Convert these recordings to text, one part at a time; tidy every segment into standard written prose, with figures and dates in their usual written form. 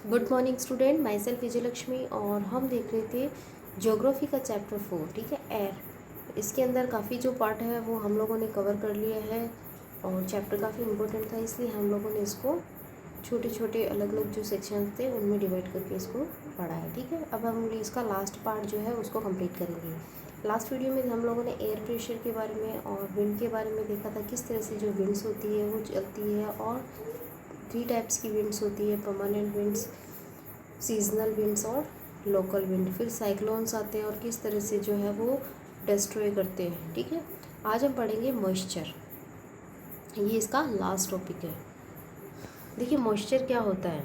Good morning student, my self Vijayalakshmi. और हम देख रहे थे ज्योग्राफी का चैप्टर 4, ठीक है, एयर। इसके अंदर काफ़ी जो पार्ट है वो हम लोगों ने कवर कर लिया है और चैप्टर काफ़ी इम्पोर्टेंट था, इसलिए हम लोगों ने इसको छोटे छोटे अलग अलग जो सेक्शन थे उनमें डिवाइड करके इसको पढ़ा है, ठीक है। अब हम इसका लास्ट पार्ट जो है उसको कंप्लीट करेंगे। लास्ट वीडियो में हम लोगों ने एयर प्रेशर के बारे में और विंड के बारे में देखा था, किस तरह से जो विंड्स होती है वो चलती है। और 3 टाइप्स की विंड्स होती है, परमानेंट विंड्स, सीजनल विंड्स और लोकल विंड। फिर साइक्लोन्स आते हैं और किस तरह से जो है वो डिस्ट्रॉय करते हैं, ठीक है। आज हम पढ़ेंगे मॉइस्चर, ये इसका लास्ट टॉपिक है। देखिए मॉइस्चर क्या होता है,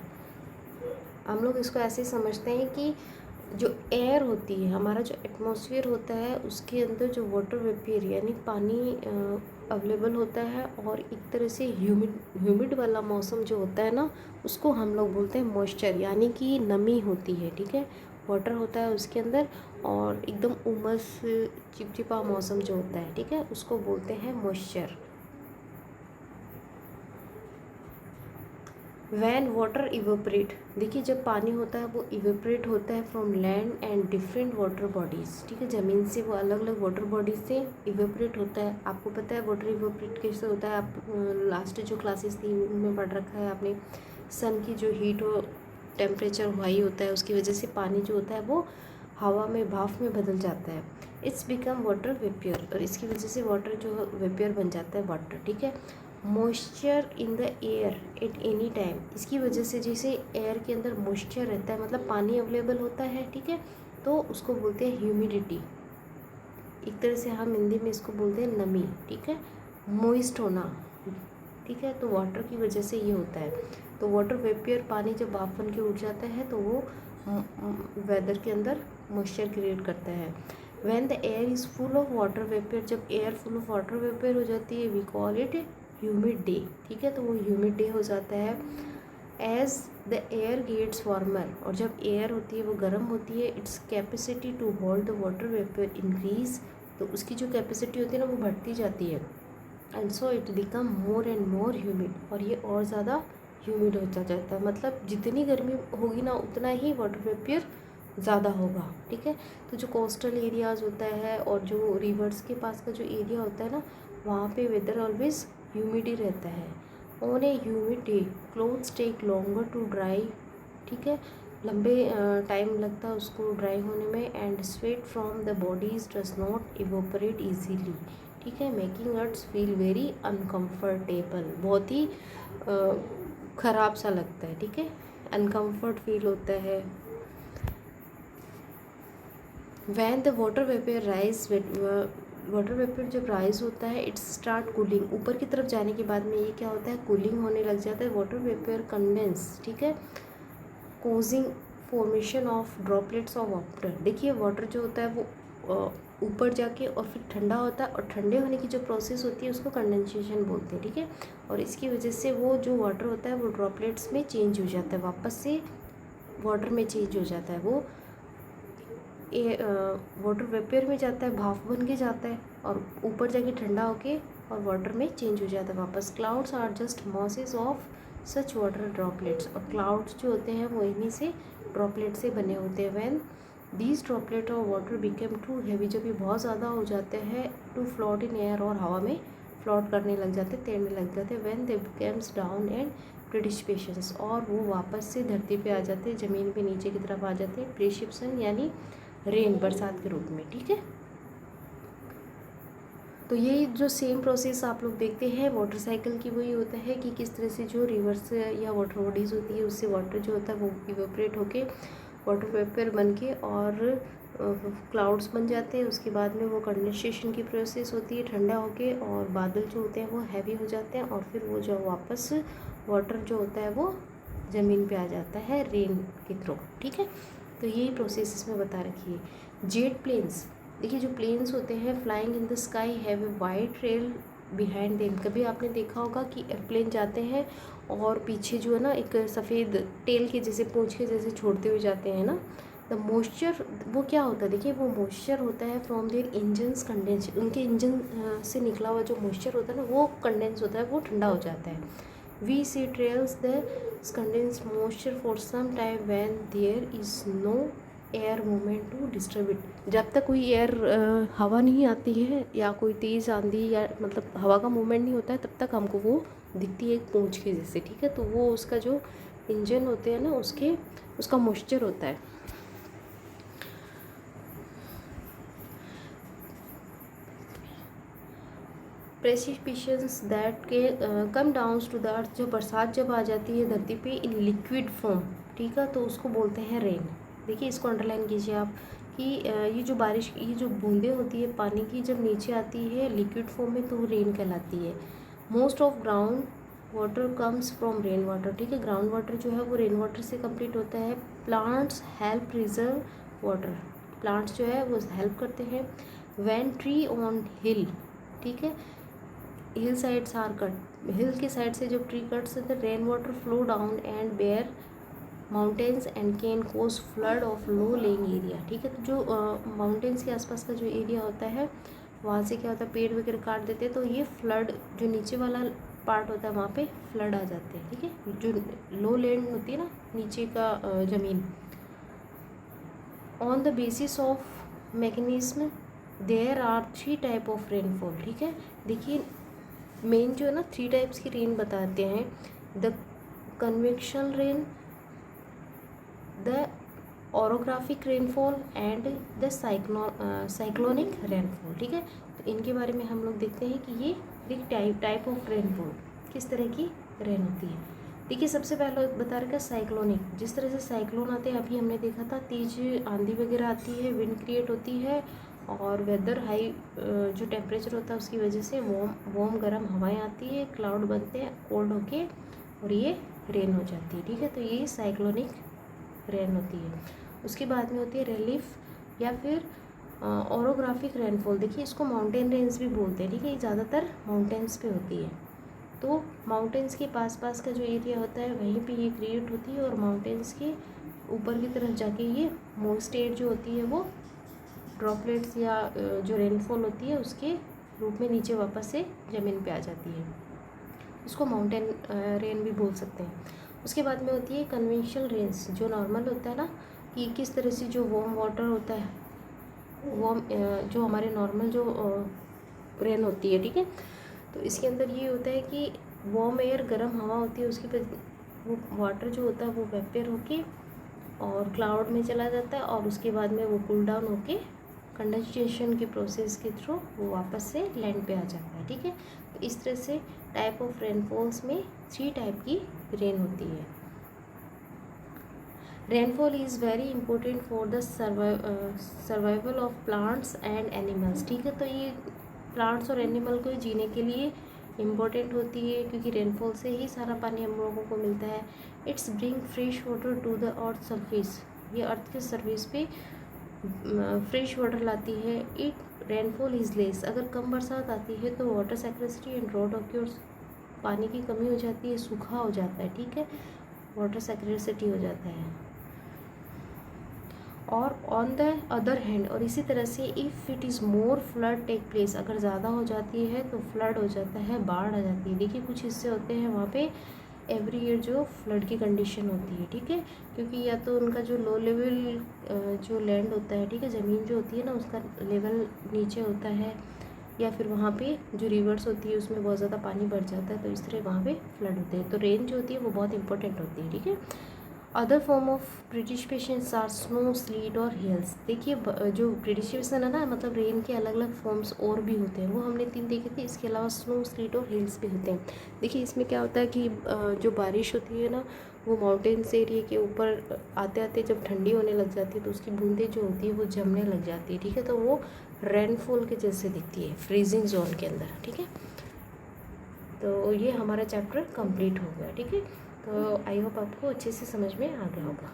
हम लोग इसको ऐसे समझते हैं कि जो एयर होती है, हमारा जो एटमॉस्फेयर होता है, उसके अंदर जो वाटर वेपर यानी पानी अवेलेबल होता है और एक तरह से ह्यूमिड वाला मौसम जो होता है ना, उसको हम लोग बोलते हैं मॉइस्चर, यानी कि नमी होती है, ठीक है। वाटर होता है उसके अंदर और एकदम उमस चिपचिपा मौसम जो होता है, ठीक है, उसको बोलते हैं मॉइस्चर। वैन वाटर इवेपरेट, देखिए जब पानी होता है वो इवेपरेट होता है from land and different water bodies, ठीक है, ज़मीन से वो अलग अलग वाटर बॉडीज से इवेपरेट होता है। आपको पता है वाटर इवेपरेट कैसे होता है, आप लास्ट जो क्लासेस थी उनमें पढ़ रखा है आपने। सन की जो हीट और टेम्परेचर हाई होता है उसकी वजह से पानी जो होता है वो हवा में भाप में बदल जाता है, इट्स बिकम वाटर वेपर, और इसकी वजह से वाटर जो वेपर बन जाता है वाटर, ठीक है। Moisture in the air at any time, इसकी वजह से जैसे एयर के अंदर मॉइस्चर रहता है, मतलब पानी अवेलेबल होता है, ठीक है, तो उसको बोलते हैं ह्यूमिडिटी। एक तरह से हम हिंदी में इसको बोलते हैं नमी, ठीक है, मॉइस्ट होना, ठीक है। तो वाटर की वजह से ये होता है। तो वाटर वेपर, पानी जब भाप बन के उठ जाता है तो वो वेदर के अंदर मॉइस्चर क्रिएट करता है। When the air is full of water vapour, जब air full of water vapour हो जाती है, we call it humid day, ठीक है, तो वो ह्यूमिड डे हो जाता है। As the air gets warmer, और जब एयर होती है वो गर्म होती है, its capacity to hold the water vapour increase, तो उसकी जो कैपेसिटी होती है ना वो बढ़ती जाती है। And so it become more and more humid, और ये और ज़्यादा ह्यूमिड होता जाता है, मतलब जितनी गर्मी होगी ना उतना ही वाटर वेपर ज़्यादा होगा, ठीक है। तो जो कोस्टल एरियाज़ होता है और जो रिवर्स के पास का जो एरिया होता है ना, वहाँ पे वेदर ऑलवेज ह्यूमिड ही रहता है। On a humid day clothes take longer to dry, ठीक है, लंबे टाइम लगता है उसको ड्राई होने में। And sweat from the bodies does not evaporate easily, ठीक है, मेकिंग अट्स फील वेरी अनकम्फर्टेबल, बहुत ही ख़राब सा लगता है, ठीक है, अनकम्फर्ट फील होता है। When the water vapour rise, water vapour जब राइज होता है, इट्स स्टार्ट कूलिंग, ऊपर की तरफ जाने के बाद में ये क्या होता है, कूलिंग होने लग जाता है। वाटर वेपर कंडेंस, ठीक है, causing formation of droplets of water, देखिए वाटर जो होता है वो ऊपर जाके और फिर ठंडा होता है, और ठंडे होने की जो प्रोसेस होती है उसको कंडेंसेशन बोलते हैं, ठीक है। और इसकी वजह से वो जो वाटर होता है वो ड्रॉपलेट्स में चेंज हो जाता है, वापस से वाटर में चेंज हो जाता है, वो वाटर वेपर में जाता है, भाप बन के जाता है और ऊपर जाके ठंडा होके और वाटर में चेंज हो जाता है वापस। Clouds are just masses of such water droplets, और क्लाउड्स जो होते हैं वो इन्हीं से ड्रॉपलेट से बने होते हैं। When these droplet of water became too heavy, जब ये बहुत ज़्यादा हो जाते हैं, टू फ्लोट इन एयर, और हवा में फ्लोट करने लग जाते, तैरने लग जाते। When they becomes down and precipitations, और वो वापस से धरती पे आ जाते हैं, ज़मीन पे नीचे की तरफ आ जाते हैं, प्रिसिपिटेशन यानी रेन, बरसात के रूप में, ठीक है। तो ये जो सेम प्रोसेस आप लोग देखते हैं वाटर साइकिल की, वही होता है कि किस तरह से जो रिवर्स या वाटर बॉडीज़ होती है उससे वाटर जो होता है वो इवेपरेट होके वाटर वेपर बन के और क्लाउड्स बन जाते हैं। उसके बाद में वो कंडेंसेशन की प्रोसेस होती है, ठंडा होके, और बादल जो होते हैं वो हैवी हो जाते हैं, और फिर वो जो वापस वाटर जो होता है वो ज़मीन पे आ जाता है रेन के थ्रू, ठीक है। तो यही प्रोसेस इसमें बता रखी है। जेट प्लेन्स, देखिए जो प्लेन्स होते हैं flying in the sky have a wide trail behind them, कभी आपने देखा होगा कि एयरप्लेन जाते हैं और पीछे जो है ना एक सफ़ेद टेल के जैसे पूंछ के जैसे छोड़ते हुए जाते हैं ना। द मॉइस्चर, वो क्या होता है, देखिए वो मॉइस्चर होता है फ्रॉम देयर इंजन्स कंडेंस, उनके इंजन से निकला हुआ जो मॉइस्चर होता है ना वो कंडेंस होता है, वो ठंडा हो जाता है। We see trails the condense moisture for some time when there is no air movement to disturb it. जब तक कोई एयर हवा नहीं आती है या कोई तेज़ आंधी या मतलब हवा का मूवमेंट नहीं होता है तब तक हमको वो दिखती है एक पूंछ के जैसे, ठीक है। तो वो उसका जो इंजन होते हैं ना उसका मॉइस्चर होता है। प्रेसिपिटेशंस दैट के come down to the earth, जो बरसात जब आ जाती है धरती पे इन लिक्विड फॉर्म, ठीक है, तो उसको बोलते हैं रेन। देखिए इसको अंडरलाइन कीजिए आप कि ये जो बारिश, ये जो बूंदें होती है पानी की जब नीचे आती है लिक्विड फॉर्म में तो वो रेन कहलाती है। Most of ground water comes from rain water, ठीक है। ग्राउंड वाटर जो है वो रेन वाटर से कंप्लीट होता है। Plants help reserve water, plants जो है वो हेल्प करते हैं। व्हेन ट्री ऑन हिल, ठीक है, hill sides are cut, hill के साइड से जब tree cuts the rain water flow down and bare mountains and can cause flood of low lying area, ठीक है। तो जो माउंटेन्स के आसपास का जो एरिया होता है वहाँ से क्या होता है, पेड़ वगैरह काट देते हैं तो ये फ्लड, जो नीचे वाला पार्ट होता है वहाँ पे फ्लड आ जाते हैं, ठीक है। जो लो लैंड होती है ना नीचे का ज़मीन, on the basis of mechanism there are 3 type of rainfall, ठीक है। देखिए मेन जो है ना 3 टाइप्स की रेन बताते हैं, the convectional rain, the orographic rainfall and the cyclonic rainfall, ठीक है। तो इनके बारे में हम लोग देखते हैं कि ये टाइप ऑफ रेनफॉल किस तरह की रेन होती है। देखिए सबसे पहले बता रखा साइक्लोनिक, जिस तरह से साइक्लोन आते हैं अभी हमने देखा था, तेज आंधी वगैरह आती है, विंड क्रिएट होती है और वेदर हाई जो टेम्परेचर होता है उसकी वजह से वार्म गर्म हवाएं आती है, क्लाउड बनते हैं कोल्ड होके और ये रेन हो जाती है, ठीक है। तो ये साइक्लोनिक रेन होती है। उसके बाद में होती है रिलीफ या फिर ओरोग्राफिक रेनफॉल। देखिए इसको माउंटेन रेंज भी बोलते हैं, ठीक है। ये ज़्यादातर माउंटेन्स पे होती है, तो माउंटेन्स के पास जो एरिया होता है वहीं पे ये क्रिएट होती है और माउंटेन्स के ऊपर की तरफ जाके ये मोस्ट एयर जो होती है वो ड्रॉपलेट्स या जो रेनफॉल होती है उसके रूप में नीचे वापस से ज़मीन पे आ जाती है, इसको माउंटेन रेन भी बोल सकते हैं। उसके बाद में होती है कन्वेंशनल रेन्स, जो नॉर्मल होता है ना कि किस तरह से जो वार्म वाटर होता है, वार्म जो हमारे नॉर्मल जो रेन होती है, ठीक है। तो इसके अंदर ये होता है कि वार्म एयर गर्म हवा होती है, उसके बाद वो वाटर जो होता है वो वेपर होके और क्लाउड में चला जाता है और उसके बाद में वो कूल डाउन होके कंडेंसेशन के प्रोसेस के थ्रू वो वापस से लैंड पे आ जाता है, ठीक है। तो इस तरह से टाइप ऑफ रेनफॉल्स में 3 टाइप की रेन होती है। Rainfall is very important for the survival of plants and animals, ठीक है। तो ये प्लांट्स और एनिमल को जीने के लिए इम्पोर्टेंट होती है क्योंकि रेनफॉल से ही सारा पानी हम लोगों को मिलता है। It's bring fresh water to the earth surface, ये अर्थ के सरफेस पे फ्रेश वाटर लाती है। इट रेनफॉल इज लेस, अगर कम बरसात आती है तो water scarcity and drought occurs, पानी की कमी हो जाती है, सूखा हो जाता है, ठीक है, वाटर स्कैर्सिटी हो जाता है। और ऑन द अदर हैंड, और इसी तरह से if it is more flood take place, अगर ज़्यादा हो जाती है तो फ्लड हो जाता है, बाढ़ आ जाती है। देखिए कुछ हिस्से होते हैं वहाँ पे एवरी ईयर जो फ्लड की कंडीशन होती है, ठीक है, क्योंकि या तो उनका जो लो लेवल जो लैंड होता है, ठीक है, ज़मीन जो होती है ना उसका लेवल नीचे होता है, या फिर वहाँ पे जो रिवर्स होती है उसमें बहुत ज़्यादा पानी बढ़ जाता है, तो इस तरह वहाँ पे फ्लड होते हैं। तो रेन जो होती है वो बहुत इंपॉर्टेंट होती है, ठीक है। Other form of precipitations are snow, sleet और हेल्स। देखिए जो प्रिसिपिटेशन है ना, मतलब रेन के अलग अलग फॉर्म्स और भी होते हैं, वो हमने 3 देखे थे, इसके अलावा स्नो, स्लीट और हिल्स भी होते हैं। देखिए इसमें क्या होता है कि जो बारिश होती है ना वो माउंटेन्स एरिया के ऊपर आते आते जब ठंडी होने लग जाती है तो उसकी बूंदें जो होती है वो जमने लग जाती है, ठीक है, तो वो रेनफॉल के जैसे दिखती है फ्रीजिंग जोन के अंदर, ठीक है। तो ये हमारा चैप्टर कंप्लीट हो गया, ठीक है। तो आई होप आपको अच्छे से समझ में आ गया होगा।